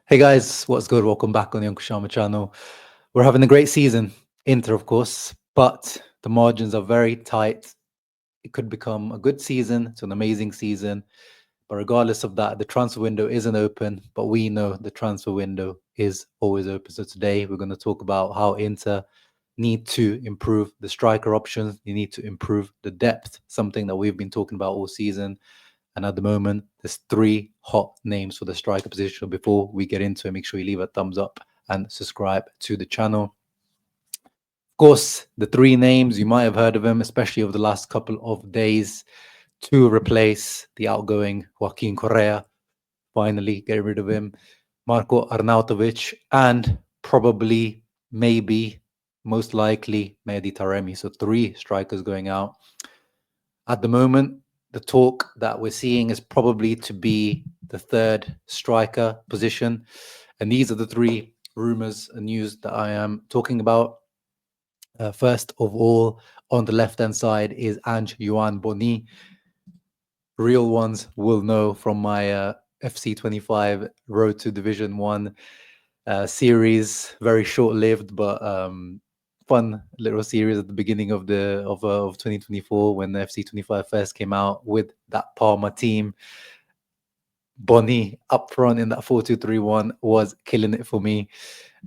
Hey guys, what's good? Welcome back on the Uncle Sharma channel. We're having a great season, Inter of course, but the margins are very tight. It could become a good season to an amazing season, but regardless of that, the transfer window isn't open, but we know the transfer window is always open. So today we're going to talk about how Inter need to improve the striker options. You need to improve the depth, something that we've been talking about all season. And at the moment, there's three hot names for the striker position. Before we get into it, make sure you leave a thumbs up and subscribe to the channel. Of course, the three names, you might have heard of them, especially over the last couple of days, to replace the outgoing Joaquin Correa. Finally, get rid of him. Marko Arnautovic, and probably, maybe, most likely, Mehdi Taremi. So three strikers going out. At the moment, the talk that we're seeing is probably to be the third striker position. And these are the three rumors and news that I am talking about. First of all, on the left-hand side is Ange Juan Bonny. Real ones will know from my FC25 Road to Division 1 series. Very short-lived, but fun little series at the beginning of 2024 when the FC25 first came out with that Parma team. Bonny up front in that 4-2-3-1 was killing it for me.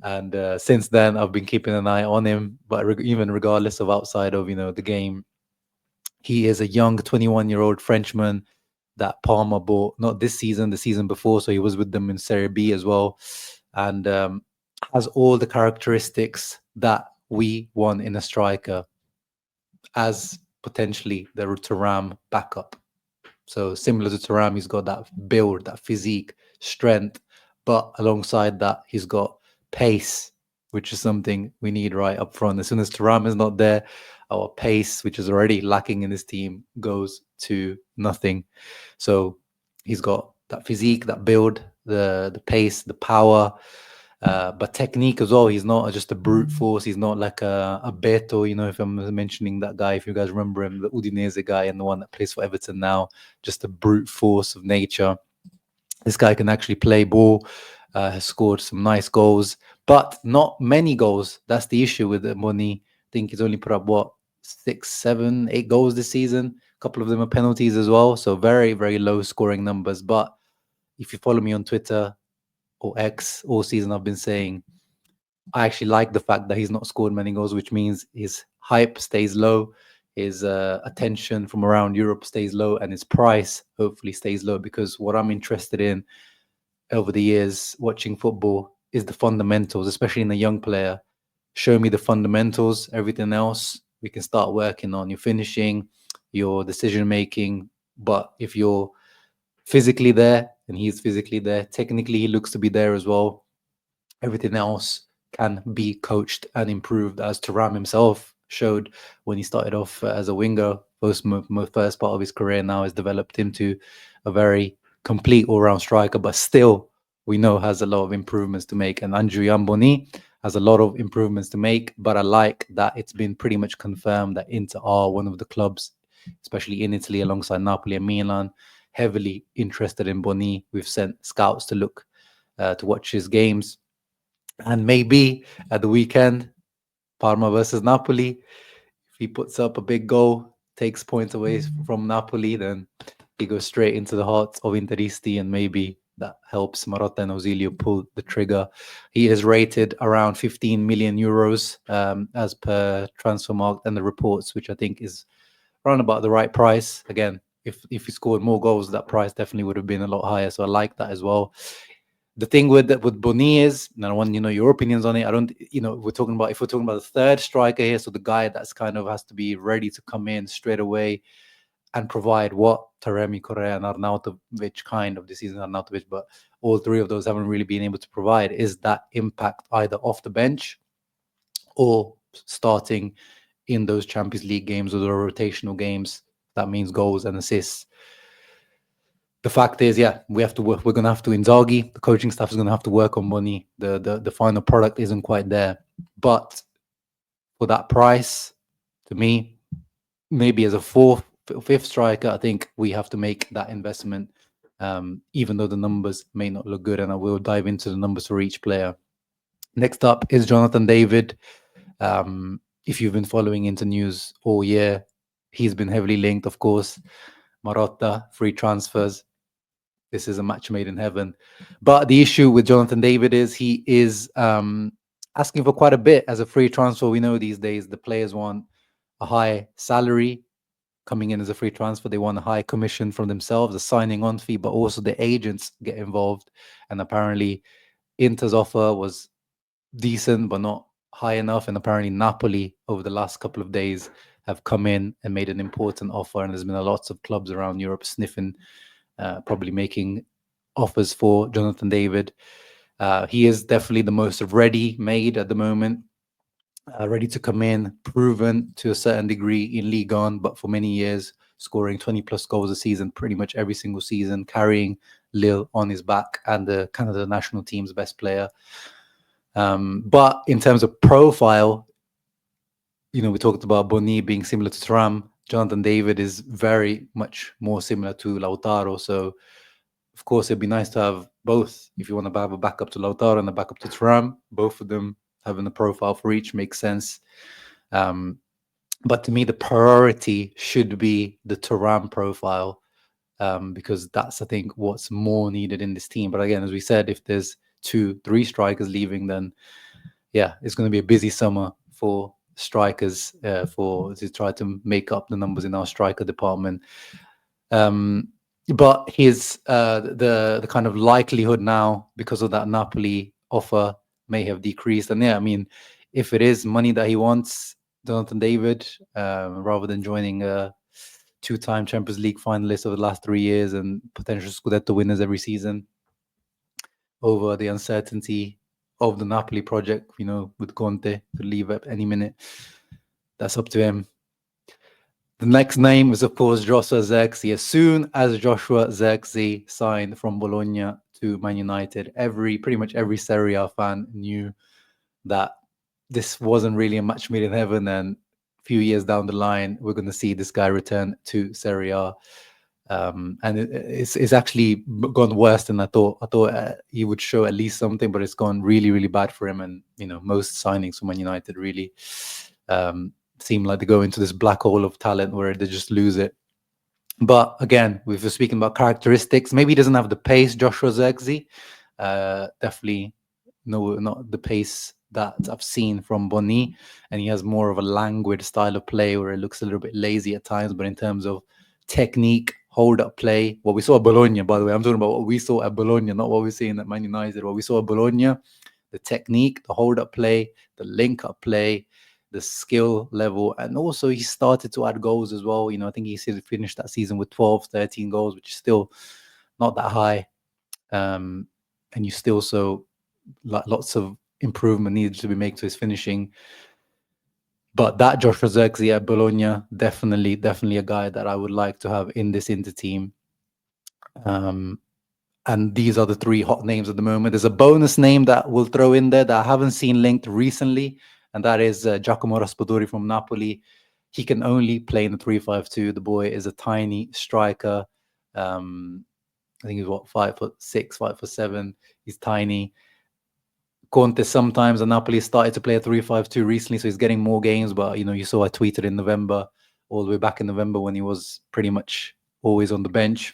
And since then, I've been keeping an eye on him. But even regardless of outside of the game, he is a young 21-year-old Frenchman that Parma bought, not this season, the season before. So he was with them in Serie B as well. And has all the characteristics that we want in a striker as potentially the Thuram backup. So similar to Thuram, he's got that build, that physique, strength, but alongside that, he's got pace, which is something we need right up front. As soon as Thuram is not there, our pace, which is already lacking in this team, goes to nothing. So he's got that physique, that build, the pace, the power, but technique as well. He's not just a brute force. He's not like a Beto, if I'm mentioning that guy, if you guys remember him, the Udinese guy and the one that plays for Everton now, just a brute force of nature. This guy can actually play ball, has scored some nice goals, but not many goals. That's the issue with Moni. I think he's only put up, 6, 7, 8 goals this season. A couple of them are penalties as well. So very, very low scoring numbers. But if you follow me on Twitter or X all season, I've been saying I actually like the fact that he's not scored many goals, which means his hype stays low, his attention from around Europe stays low, and his price hopefully stays low. Because what I'm interested in over the years watching football is the fundamentals, especially in a young player. Show me the fundamentals. Everything else we can start working on. Your finishing, your decision making. But if you're physically there, and he's physically there, technically he looks to be there as well, everything else can be coached and improved, as Thuram himself showed when he started off as a winger. First part of his career now has developed into a very complete all-round striker, but still we know has a lot of improvements to make. And Andrew Yamboni has a lot of improvements to make, but I like that it's been pretty much confirmed that Inter are one of the clubs, especially in Italy alongside Napoli and Milan, heavily interested in Boni. We've sent scouts to look to watch his games. And maybe at the weekend, Parma versus Napoli, if he puts up a big goal, takes points away from Napoli, then he goes straight into the heart of Interisti, and maybe that helps Marotta and Ausilio pull the trigger. He is rated around 15 million euros as per Transfermarkt and the reports, which I think is around about the right price. Again, if he scored more goals, that price definitely would have been a lot higher. So I like that as well. The thing with Boni is, and I want your opinions on it. I don't, we're talking about, if we're talking about the third striker here, so the guy that's kind of has to be ready to come in straight away and provide what Taremi, Correa, and Arnautovic kind of this season, Arnautovic, but all three of those haven't really been able to provide, is that impact either off the bench or starting in those Champions League games or the rotational games. That means goals and assists. The fact is, we have to work. We're going to have to Inzaghi. The coaching staff is going to have to work on Boni. The final product isn't quite there. But for that price, to me, maybe as a fifth striker, I think we have to make that investment even though the numbers may not look good. And I will dive into the numbers for each player. Next up is Jonathan David. If you've been following into news all year, he's been heavily linked, of course. Marotta, free transfers. This is a match made in heaven. But the issue with Jonathan David is he is asking for quite a bit as a free transfer. We know these days the players want a high salary coming in as a free transfer. They want a high commission from themselves, a signing on fee, but also the agents get involved. And apparently Inter's offer was decent, but not high enough. And apparently Napoli over the last couple of days have come in and made an important offer. And there's been lots of clubs around Europe sniffing, probably making offers for Jonathan David. He is definitely the most ready-made at the moment, ready to come in, proven to a certain degree in Ligue 1, but for many years, scoring 20 plus goals a season, pretty much every single season, carrying Lille on his back and the Canada national team's best player. But in terms of profile, we talked about Bonny being similar to Thuram. Jonathan David is very much more similar to Lautaro. So, of course, it'd be nice to have both. If you want to have a backup to Lautaro and a backup to Thuram, both of them having a profile for each makes sense. But to me, the priority should be the Thuram profile, because that's, I think, what's more needed in this team. But again, as we said, if there's 2-3 strikers leaving, then yeah, it's going to be a busy summer for strikers to try to make up the numbers in our striker department. But his the kind of likelihood now, because of that Napoli offer, may have decreased. And yeah, I mean, if it is money that he wants, Jonathan David, rather than joining a 2-time Champions League finalist over the last 3 years and potential Scudetto winners every season, over the uncertainty of the Napoli project, with Conte to leave at any minute, that's up to him. The next name is, of course, Joshua Zirkzee. As soon as Joshua Zirkzee signed from Bologna to Man United, pretty much every Serie A fan knew that this wasn't really a match made in heaven, and a few years down the line, we're going to see this guy return to Serie A. And it's actually gone worse than I thought. I thought he would show at least something, but it's gone really, really bad for him. And most signings from Man United really seem like they go into this black hole of talent where they just lose it. But again, we were speaking about characteristics. Maybe he doesn't have the pace, Joshua Zirkzee. Definitely, no, not the pace that I've seen from Bonny. And he has more of a languid style of play where it looks a little bit lazy at times. But in terms of technique, hold-up play, what we saw at Bologna, by the way, I'm talking about what we saw at Bologna, not what we're seeing at Man United. What we saw at Bologna, the technique, the hold-up play, the link-up play, the skill level, and also he started to add goals as well. I think he finished that season with 12, 13 goals, which is still not that high. And you still saw lots of improvement needed to be made to his finishing. But that Joshua Zirkzee at Bologna, definitely a guy that I would like to have in this Inter team. And these are the 3 hot names at the moment. There's a bonus name that we'll throw in there that I haven't seen linked recently, and that is Giacomo Raspadori from Napoli. He can only play in the 3-5-2. The boy is a tiny striker. I think he's 5'6", 5'7". He's tiny. Conte sometimes at Napoli started to play a 3-5-2 recently, so he's getting more games. But you saw I tweeted in November, all the way back in November, when he was pretty much always on the bench.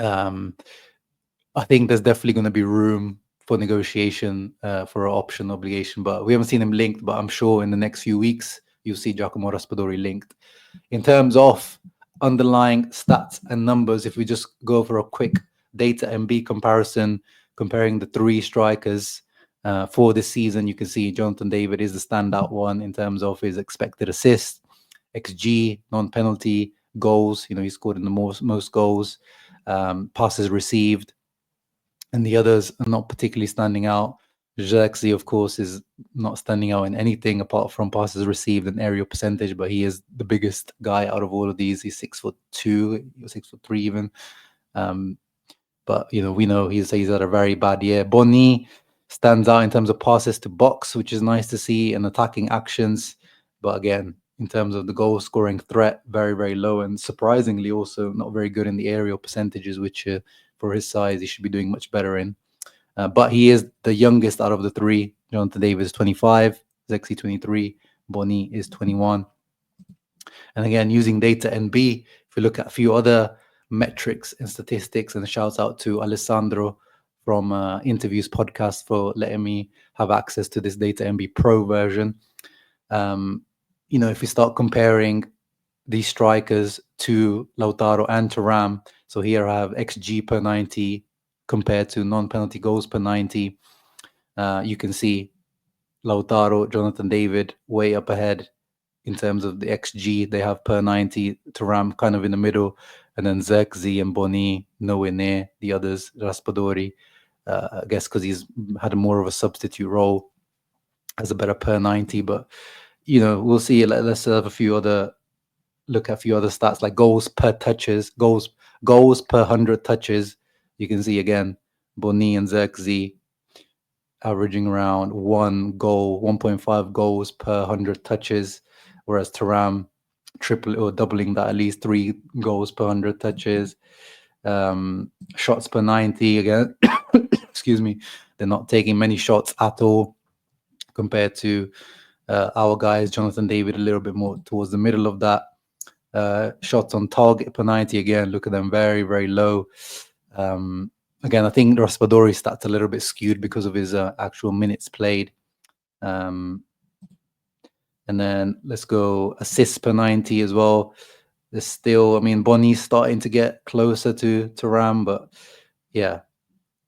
I think there's definitely going to be room for negotiation for an option obligation, but we haven't seen him linked. But I'm sure in the next few weeks you'll see Giacomo Raspadori linked. In terms of underlying stats and numbers, if we just go for a quick data MB comparison, comparing the 3 strikers for this season, you can see Jonathan David is the standout one in terms of his expected assists, XG, non-penalty, goals. He scored in the most goals, passes received, and the others are not particularly standing out. Zirkzee, of course, is not standing out in anything apart from passes received and aerial percentage, but he is the biggest guy out of all of these. He's 6'2", 6'3" even. But we know he's had a very bad year. Bonny stands out in terms of passes to box, which is nice to see, and attacking actions. But again, in terms of the goal scoring threat, very, very low, and surprisingly also not very good in the aerial percentages, which for his size he should be doing much better in. But he is the youngest out of the three. Jonathan David is 25, Zirkzee 23, Bonny is 21. And again, using data NB, if you look at a few other metrics and statistics, and shouts out to Alessandro from Interviews Podcast for letting me have access to this data NB Pro version. If we start comparing these strikers to Lautaro and to Ram, so here I have XG per 90 compared to non-penalty goals per 90. You can see Lautaro, Jonathan David way up ahead in terms of the XG they have per 90, to Ram kind of in the middle, and then Zirkzee and Bonny nowhere near the others. Raspadori, I guess because he's had more of a substitute role, has a better per 90, but we'll see. Let's have look at a few other stats like goals per touches, goals per 100 touches. You can see again, Bonny and Zirkzee averaging around 1.5 goals per 100 touches, whereas Thuram triple or doubling that, at least 3 goals per 100 touches. Shots per 90 again. Excuse me, they're not taking many shots at all compared to our guys. Jonathan David a little bit more towards the middle of that. Shots on target per 90 again, look at them, very, very low. Again, I think Raspadori's stats a little bit skewed because of his actual minutes played. And then let's go assists per 90 as well. There's still, Bonny's starting to get closer to Ram, but yeah,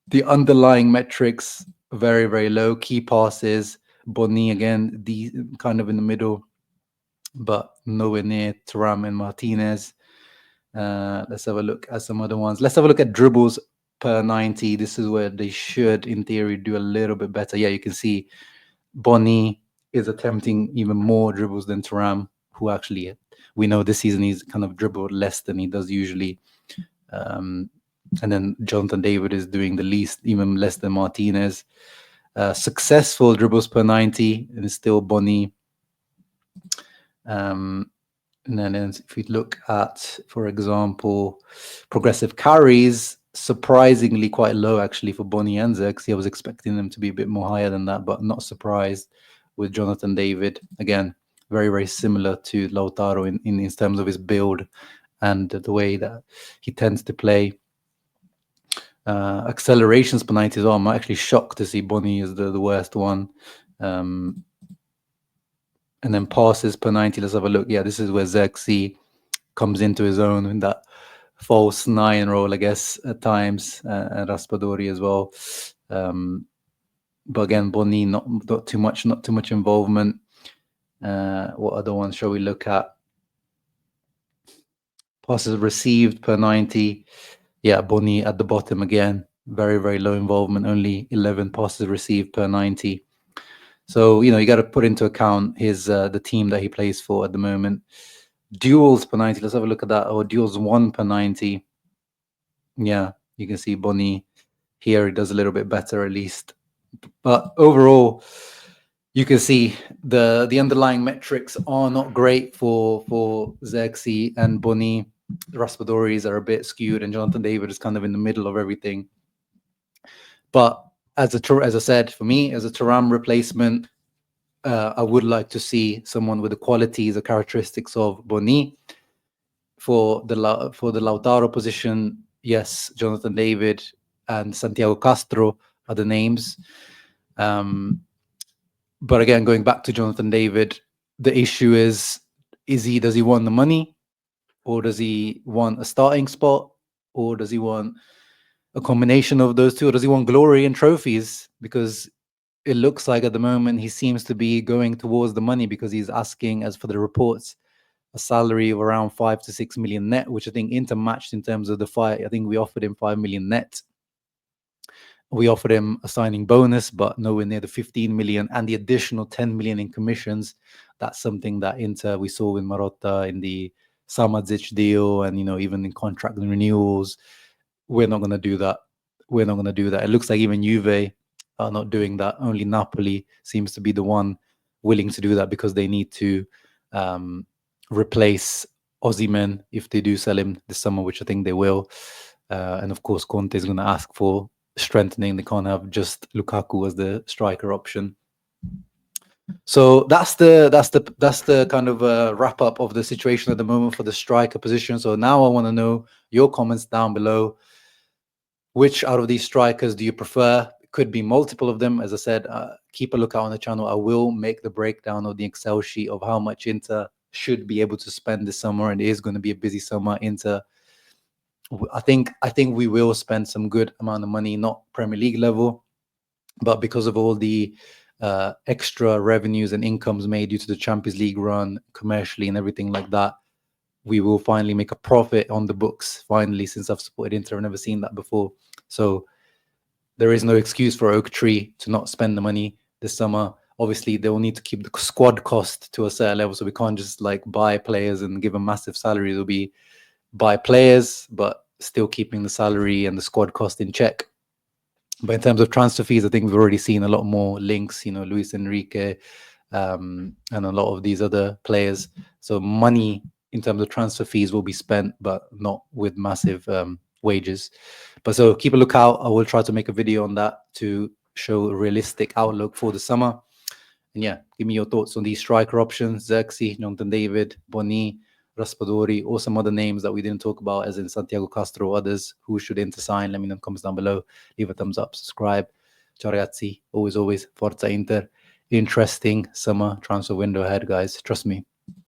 the underlying metrics very, very low. Key passes, Bonny again, the kind of in the middle, but nowhere near Thuram and Martinez. Let's have a look at some other ones. Let's have a look at dribbles per 90. This is where they should, in theory, do a little bit better. Yeah, you can see Bonny is attempting even more dribbles than Thuram, who actually, we know this season he's kind of dribbled less than he does usually. And then Jonathan David is doing the least, even less than Martinez. Successful dribbles per 90, and it's still Bonny. And then if we look at, for example, progressive carries, surprisingly quite low actually for Bonny and Zirkzee. I was expecting them to be a bit more higher than that, but not surprised with Jonathan David. Again, very, very similar to Lautaro in terms of his build and the way that he tends to play. Accelerations per 90 as well. I'm actually shocked to see Bonny as the worst one. And then passes per 90, let's have a look. Yeah, this is where Zirkzee comes into his own in that false 9 role, I guess, at times, and Raspadori as well. But again, Bonny, not too much involvement. What other ones shall we look at? Passes received per 90. Yeah, Bonny at the bottom again. Very, very low involvement, only 11 passes received per 90. So, you got to put into account his the team that he plays for at the moment. Duels per 90, let's have a look at that. Or duels 1 per 90. Yeah, you can see Bonny here. He does a little bit better at least. But overall, you can see the underlying metrics are not great for Zirkzee and Bonny. The Raspadori's are a bit skewed, and Jonathan David is kind of in the middle of everything. But as I said, for me, as a Thuram replacement, I would like to see someone with the qualities, the characteristics of Bonny. For the Lautaro position, yes, Jonathan David and Santiago Castro are the names. But again, going back to Jonathan David, the issue is does he want the money, or does he want a starting spot, or does he want a combination of those two, or does he want glory and trophies? Because it looks like at the moment he seems to be going towards the money, because he's asking, as for the reports, a salary of around 5 to 6 million net, which I think Inter matched in terms of the fight. I think we offered him 5 million net. We offered him a signing bonus, but nowhere near the 15 million and the additional 10 million in commissions. That's something that Inter, we saw with Marotta in the Samadzic deal, and even in contract renewals. We're not going to do that. It looks like even Juve are not doing that. Only Napoli seems to be the one willing to do that, because they need to replace Osimhen if they do sell him this summer, which I think they will. And of course, Conte is going to ask for strengthening. They can't have just Lukaku as the striker option. So that's the kind of wrap up of the situation at the moment for the striker position. So now I want to know your comments down below. Which out of these strikers do you prefer? It could be multiple of them. As I said, keep a lookout on the channel. I will make the breakdown of the Excel sheet of how much Inter should be able to spend this summer, and it is going to be a busy summer. Inter, I think we will spend some good amount of money, not Premier League level, but because of all the extra revenues and incomes made due to the Champions League run commercially and everything like that, we will finally make a profit on the books. Finally, since I've supported Inter, I've never seen that before. So there is no excuse for Oak Tree to not spend the money this summer. Obviously, they will need to keep the squad cost to a certain level, so we can't just like buy players and give them massive salaries. It'll be buy players, but still keeping the salary and the squad cost in check. But in terms of transfer fees, I think we've already seen a lot more links, Luis Enrique, and a lot of these other players. So money in terms of transfer fees will be spent, but not with massive wages. But so keep a lookout. I will try to make a video on that to show a realistic outlook for the summer. And yeah, give me your thoughts on these striker options: Zirkzee, J.DAVID, Bonny, Raspadori, or some other names that we didn't talk about, as in Santiago Castro or others. Who should Inter sign? Let me know in the comments down below. Leave a thumbs up, subscribe. Ciao ragazzi. Always, Forza Inter. Interesting summer transfer window ahead, guys. Trust me.